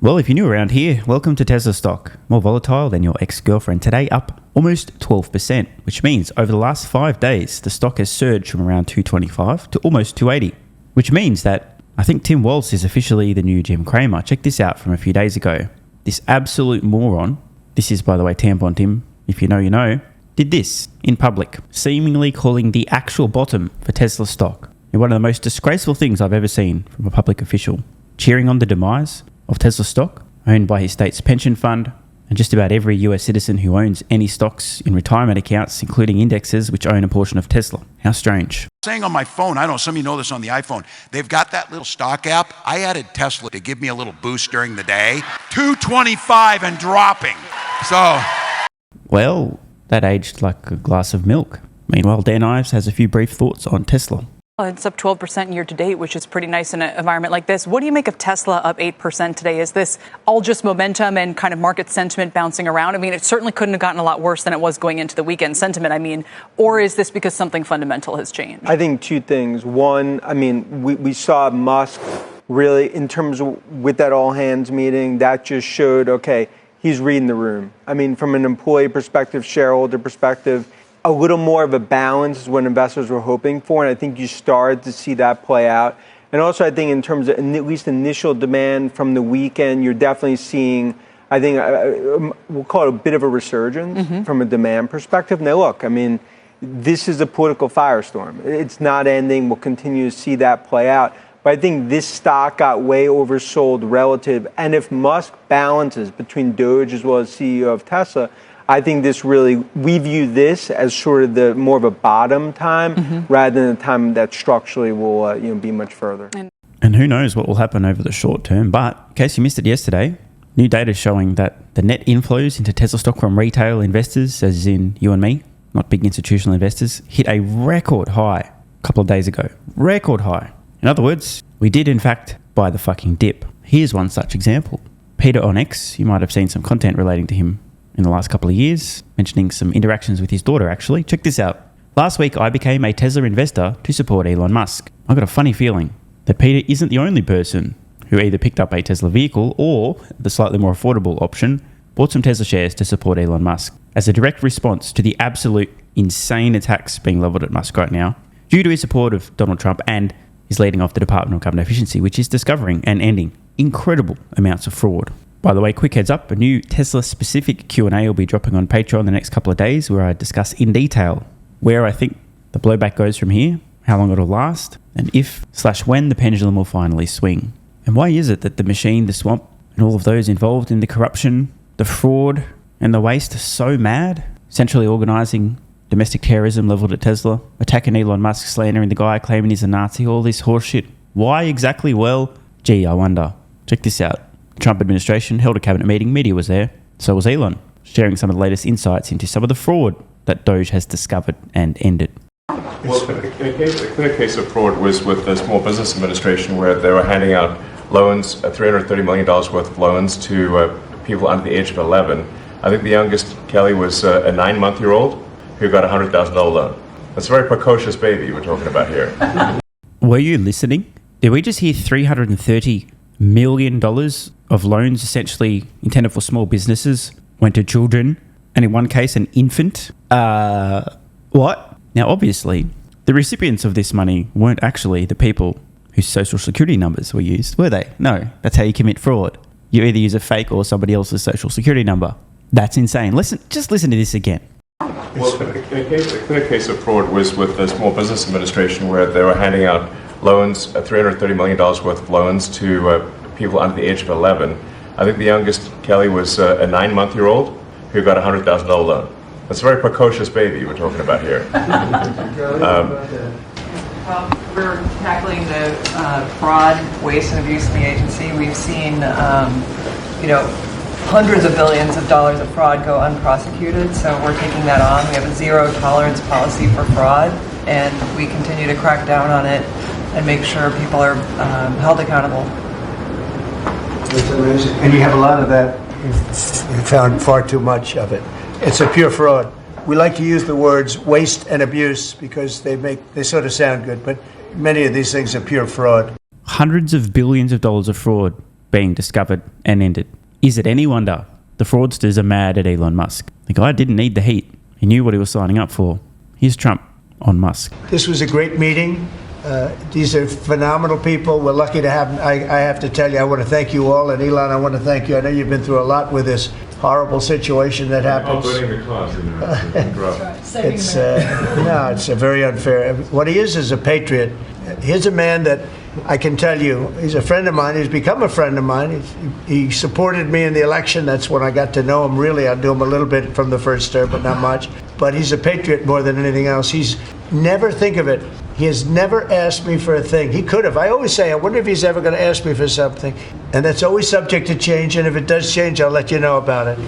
Well, if you're new around here, welcome to Tesla stock. More volatile than your ex-girlfriend. Today up almost 12%, which means over the last 5 days, the stock has surged from around 225 to almost 280, which means that I think Tim Walz is officially the new Jim Cramer. Check this out from a few days ago. This absolute moron, this is by the way Tampon Tim, if you know you know, did this in public, seemingly calling the actual bottom for Tesla stock. And one of the most disgraceful things I've ever seen from a public official, cheering on the demise of Tesla stock, owned by his state's pension fund, and just about every US citizen who owns any stocks in retirement accounts, including indexes which own a portion of Tesla. How strange. Saying on my phone, I don't know, some of you know this on the iPhone, they've got that little stock app. I added Tesla to give me a little boost during the day. 225 and dropping. So, well, that aged like a glass of milk. Meanwhile, Dan Ives has a few brief thoughts on Tesla. Well, it's up 12% year to date, which is pretty nice in an environment like this. What do you make of Tesla up 8% today? Is this all just momentum and kind of market sentiment bouncing around? I mean, it certainly couldn't have gotten a lot worse than it was going into the weekend sentiment, or is this because something fundamental has changed? I think two things. One, we saw Musk really, in terms of with that all hands meeting, that just showed, okay, he's reading the room. From an employee perspective, shareholder perspective, a little more of a balance is what investors were hoping for, and I think you started to see that play out. And also, I think in terms of at least initial demand from the weekend, you're definitely seeing, I think, we'll call it a bit of a resurgence from a demand perspective. Now, look, this is a political firestorm. It's not ending. We'll continue to see that play out. But I think this stock got way oversold relative. And if Musk balances between Doge as well as CEO of Tesla, I think this really, we view this as sort of the more of a bottom time rather than a time that structurally will be much further. And who knows what will happen over the short term. But in case you missed it yesterday, new data showing that the net inflows into Tesla stock from retail investors, as in you and me, not big institutional investors, hit a record high a couple of days ago. Record high. In other words, we did in fact buy the fucking dip. Here's one such example. Peter on X, you might have seen some content relating to him in the last couple of years, mentioning some interactions with his daughter actually. Check this out. Last week I became a Tesla investor to support Elon Musk. I got a funny feeling that Peter isn't the only person who either picked up a Tesla vehicle or, the slightly more affordable option, bought some Tesla shares to support Elon Musk as a direct response to the absolute insane attacks being leveled at Musk right now, due to his support of Donald Trump and his leading off the Department of Government Efficiency, which is discovering and ending incredible amounts of fraud. By the way, quick heads up, a new Tesla-specific Q&A will be dropping on Patreon in the next couple of days where I discuss in detail where I think the blowback goes from here, how long it'll last, and if/when the pendulum will finally swing. And why is it that the machine, the swamp, and all of those involved in the corruption, the fraud, and the waste are so mad, centrally organising domestic terrorism levelled at Tesla, attacking Elon Musk, slandering the guy, claiming he's a Nazi, all this horseshit? Why exactly? Well, gee, I wonder. Check this out. The Trump administration held a cabinet meeting, media was there, so was Elon, sharing some of the latest insights into some of the fraud that Doge has discovered and ended. Well, a clear case of fraud was with the Small Business Administration, where they were handing out loans, $330 million worth of loans to people under the age of 11. I think the youngest, Kelly, was a 9-month-old who got a $100,000 loan. That's a very precocious baby we're talking about here. Were you listening? Did we just hear $330 million of loans essentially intended for small businesses went to children, and in one case an infant? What? Now obviously the recipients of this money weren't actually the people whose social security numbers were used, were they? No, that's how you commit fraud. You either use a fake or somebody else's social security number. That's insane. Just listen to this again. Well, a clear case of fraud was with the Small Business Administration, where they were handing out loans, $330 million worth of loans to people under the age of 11. I think the youngest, Kelly, was a 9-month-old who got a $100,000 loan. That's a very precocious baby we're talking about here. Well, we're tackling the fraud, waste, and abuse in the agency. We've seen, hundreds of billions of dollars of fraud go unprosecuted, so we're taking that on. We have a zero tolerance policy for fraud, and we continue to crack down on it and make sure people are held accountable. It's amazing. And you have a lot of that. You found far too much of it. It's a pure fraud. We like to use the words waste and abuse because they sort of sound good, but many of these things are pure fraud. Hundreds of billions of dollars of fraud being discovered and ended. Is it any wonder the fraudsters are mad at Elon Musk? The guy didn't need the heat. He knew what he was signing up for. Here's Trump on Musk. This was a great meeting. These are phenomenal people. We're lucky to have, I have to tell you, I want to thank you all. And Elon, I want to thank you. I know you've been through a lot with this horrible situation that happens. The cause, It's a very unfair. What he is a patriot. Here's a man that I can tell you, he's a friend of mine. He's become a friend of mine. He supported me in the election. That's when I got to know him, really. I knew him a little bit from the first term, but not much. But he's a patriot more than anything else. He's never, think of it, he has never asked me for a thing. He could have. I always say, I wonder if he's ever going to ask me for something. And that's always subject to change. And if it does change, I'll let you know about it.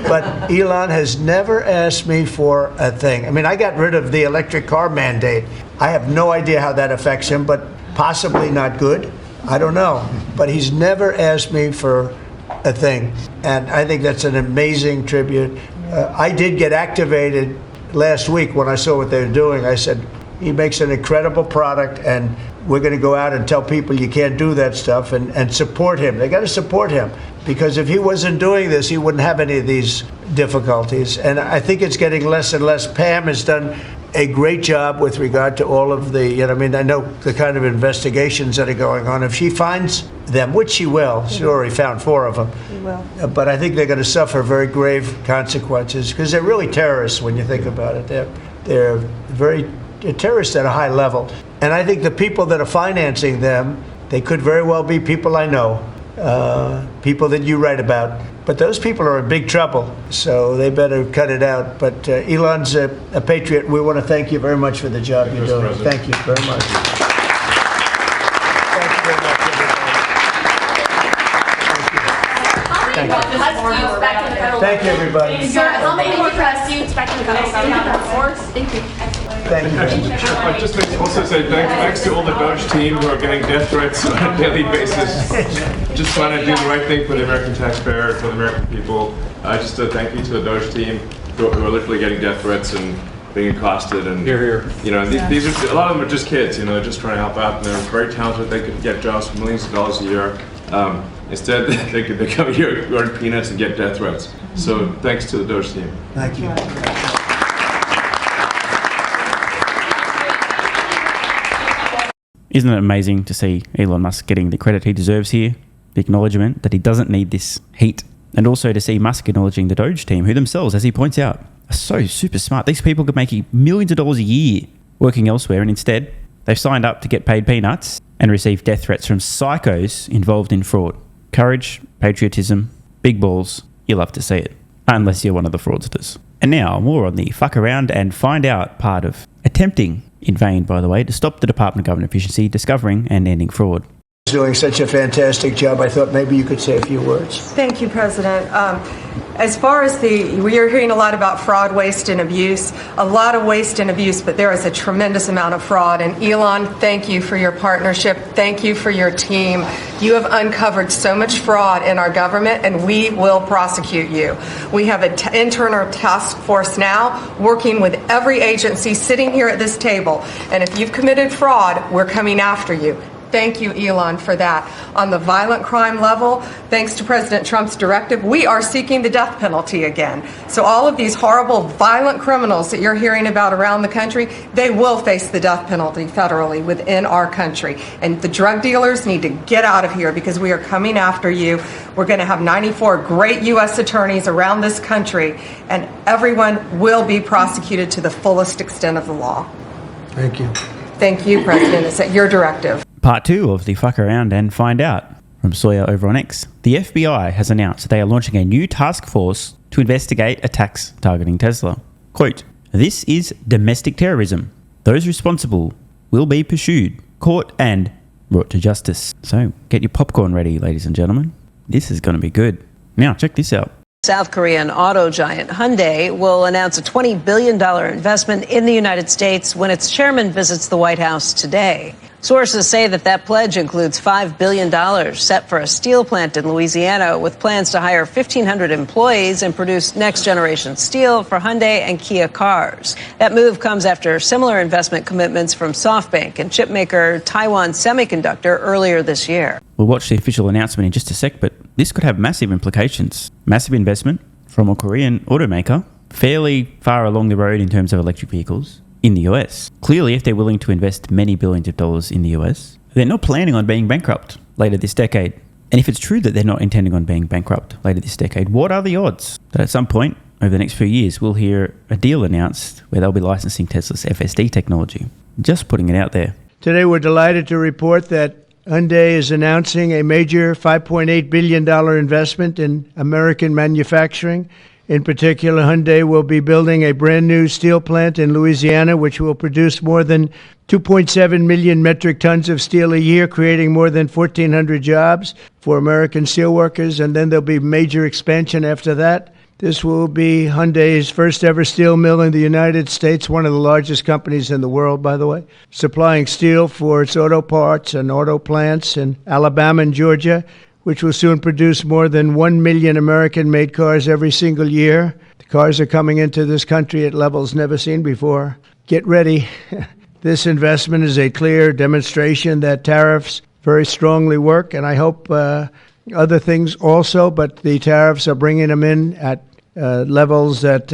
But Elon has never asked me for a thing. I mean, I got rid of the electric car mandate. I have no idea how that affects him, but possibly not good. I don't know. But he's never asked me for a thing. And I think that's an amazing tribute. I did get activated last week when I saw what they were doing. I said, he makes an incredible product, and we're going to go out and tell people you can't do that stuff and support him. They got to support him, because if he wasn't doing this, he wouldn't have any of these difficulties. And I think it's getting less and less. Pam has done a great job with regard to all of the, I know the kind of investigations that are going on. If she finds them, which she will, she already found 4 of them. She will. But I think they're going to suffer very grave consequences, because they're really terrorists when you think about it. They're very terrorists at a high level. And I think the people that are financing them, they could very well be people I know, people that you write about. But those people are in big trouble, so they better cut it out. But Elon's a patriot. We want to thank you very much for the job you're doing. President. Thank you very much. Thank you very much. Thank you, everybody. Sir, how many more press do you expect in the coming hours? Thank you. Thank you very much. I'd just like to also say thanks to all the Doge team who are getting death threats on a daily basis. Just trying to do the right thing for the American taxpayer, for the American people. Just a thank you to the Doge team who are literally getting death threats and being accosted. And these are, a lot of them are just kids. They're just trying to help out, and they're very talented. They could get jobs for millions of dollars a year. Instead, they come here, earn peanuts, and get death threats. So thanks to the Doge team. Thank you. Isn't it amazing to see Elon Musk getting the credit he deserves here, the acknowledgement that he doesn't need this heat, and also to see Musk acknowledging the Doge team, who themselves, as he points out, are so super smart. These people could make millions of dollars a year working elsewhere, and instead they've signed up to get paid peanuts and receive death threats from psychos involved in fraud. Courage, patriotism, big balls, you love to see it, unless you're one of the fraudsters. And now, more on the fuck around and find out part of attempting, in vain by the way, to stop the Department of Government Efficiency discovering and ending fraud. Doing such a fantastic job. I thought maybe you could say a few words. Thank you, President. As far as we are hearing a lot about fraud, waste, and abuse, a lot of waste and abuse, but there is a tremendous amount of fraud. And Elon, thank you for your partnership. Thank you for your team. You have uncovered so much fraud in our government, and we will prosecute you. We have an internal task force now working with every agency sitting here at this table. And if you've committed fraud, we're coming after you. Thank you, Elon, for that. On the violent crime level, thanks to President Trump's directive, we are seeking the death penalty again. So all of these horrible, violent criminals that you're hearing about around the country, they will face the death penalty federally within our country. And the drug dealers need to get out of here, because we are coming after you. We're going to have 94 great U.S. attorneys around this country, and everyone will be prosecuted to the fullest extent of the law. Thank you. Thank you, President. It's at your directive. Part 2 of the fuck around and find out from Sawyer over on X. The FBI has announced that they are launching a new task force to investigate attacks targeting Tesla. Quote, "This is domestic terrorism. Those responsible will be pursued, caught and brought to justice." So get your popcorn ready, ladies and gentlemen. This is going to be good. Now check this out. South Korean auto giant Hyundai will announce a $20 billion investment in the United States when its chairman visits the White House today. Sources say that pledge includes $5 billion set for a steel plant in Louisiana with plans to hire 1,500 employees and produce next-generation steel for Hyundai and Kia cars. That move comes after similar investment commitments from SoftBank and chipmaker Taiwan Semiconductor earlier this year. We'll watch the official announcement in just a sec, but this could have massive implications. Massive investment from a Korean automaker fairly far along the road in terms of electric vehicles in the US. Clearly, if they're willing to invest many billions of dollars in the US, they're not planning on being bankrupt later this decade. And if it's true that they're not intending on being bankrupt later this decade, what are the odds that at some point over the next few years we'll hear a deal announced where they'll be licensing Tesla's FSD technology? Just putting it out there. Today, we're delighted to report that Hyundai is announcing a major $5.8 billion investment in American manufacturing. In particular, Hyundai will be building a brand new steel plant in Louisiana, which will produce more than 2.7 million metric tons of steel a year, creating more than 1,400 jobs for American steelworkers. And then there'll be major expansion after that. This will be Hyundai's first ever steel mill in the United States, one of the largest companies in the world, by the way, supplying steel for its auto parts and auto plants in Alabama and Georgia, which will soon produce more than 1 million American-made cars every single year. The cars are coming into this country at levels never seen before. Get ready. This investment is a clear demonstration that tariffs very strongly work, and I hope other things also, but the tariffs are bringing them in at levels that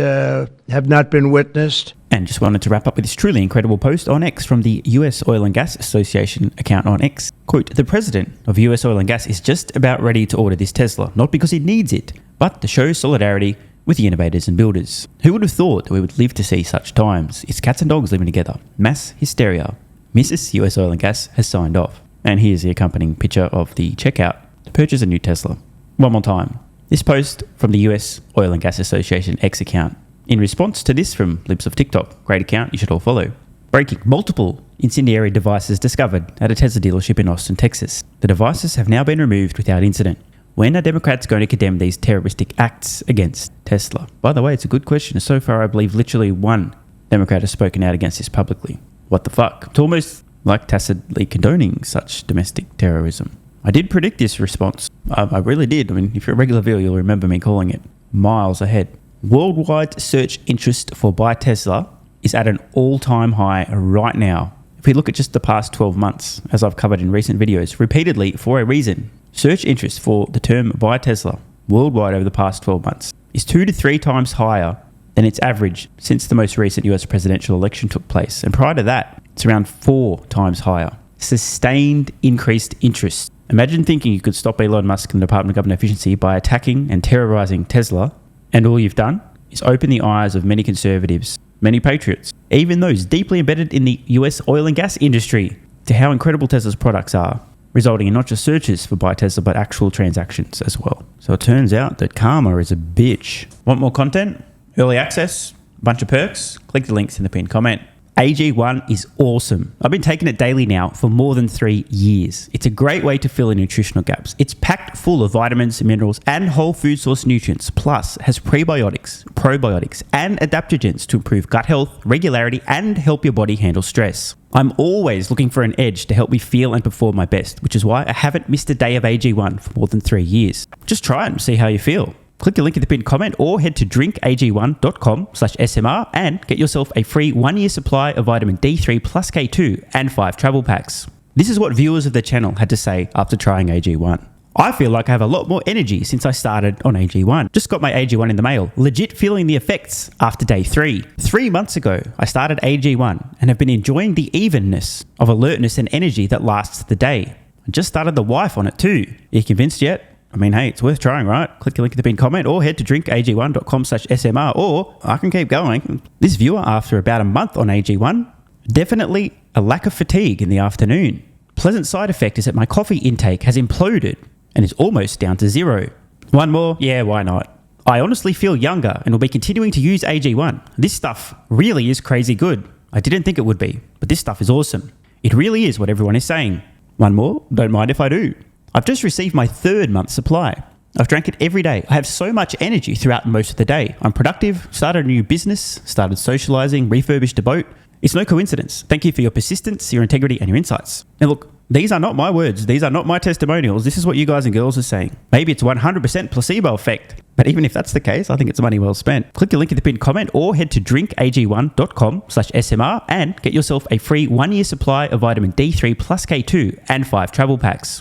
have not been witnessed. And just wanted to wrap up with this truly incredible post on X from the US Oil and Gas Association account on X. Quote, the president of US Oil and Gas is just about ready to order this Tesla, not because he needs it, but to show solidarity with the innovators and builders. Who would have thought that we would live to see such times? It's cats and dogs living together. Mass hysteria. Mrs. US Oil and Gas has signed off. And here's the accompanying picture of the checkout to purchase a new Tesla. One more time. This post from the US Oil and Gas Association X account. In response to this from Libs of TikTok, great account you should all follow. Breaking: multiple incendiary devices discovered at a Tesla dealership in Austin, Texas. The devices have now been removed without incident. When are Democrats going to condemn these terroristic acts against Tesla? By the way, it's a good question. So far, I believe literally one Democrat has spoken out against this publicly. What the fuck? It's almost like tacitly condoning such domestic terrorism. I did predict this response. I really did. I mean, if you're a regular viewer, you'll remember me calling it miles ahead. Worldwide search interest for Buy Tesla is at an all-time high right now. If we look at just the past 12 months, as I've covered in recent videos, repeatedly for a reason, search interest for the term Buy Tesla worldwide over the past 12 months is 2 to 3 times higher than its average since the most recent US presidential election took place. And prior to that, it's around 4 times higher. Sustained increased interest. Imagine thinking you could stop Elon Musk and the Department of Government Efficiency by attacking and terrorizing Tesla, and all you've done is open the eyes of many conservatives, many patriots, even those deeply embedded in the US oil and gas industry, to how incredible Tesla's products are, resulting in not just searches for Buy Tesla, but actual transactions as well. So it turns out that karma is a bitch. Want more content? Early access? Bunch of perks? Click the links in the pinned comment. AG1 is awesome. I've been taking it daily now for more than 3 years. It's a great way to fill in nutritional gaps. It's packed full of vitamins, minerals, and whole food source nutrients, plus has prebiotics, probiotics, and adaptogens to improve gut health, regularity, and help your body handle stress. I'm always looking for an edge to help me feel and perform my best, which is why I haven't missed a day of AG1 for more than 3 years. Just try it and see how you feel. Click the link in the pinned comment or head to drinkag1.com/SMR and get yourself a free 1-year supply of vitamin D3 plus K2 and 5 travel packs. This is what viewers of the channel had to say after trying AG1. I feel like I have a lot more energy since I started on AG1. Just got my AG1 in the mail. Legit feeling the effects after day 3. 3 months ago, I started AG1 and have been enjoying the evenness of alertness and energy that lasts the day. I just started the wife on it too. Are you convinced yet? I mean, hey, it's worth trying, right? Click the link in the pinned comment or head to drinkag1.com/SMR, or I can keep going. This viewer, after about a month on AG1, definitely a lack of fatigue in the afternoon. Pleasant side effect is that my coffee intake has imploded and is almost down to 0. One more? Yeah, why not? I honestly feel younger and will be continuing to use AG1. This stuff really is crazy good. I didn't think it would be, but this stuff is awesome. It really is what everyone is saying. One more? Don't mind if I do. I've just received my 3rd month supply. I've drank it every day. I have so much energy throughout most of the day. I'm productive, started a new business, started socializing, refurbished a boat, It's no coincidence. Thank you for your persistence, your integrity, and your insights. And look, these are not my words. These are not my testimonials. This is what you guys and girls are saying. Maybe it's 100% placebo effect. But even if that's the case, I think it's money well spent. Click the link in the pinned comment or head to drinkag1.com/SMR and get yourself a free 1-year supply of vitamin D3 plus K2 and 5 travel packs.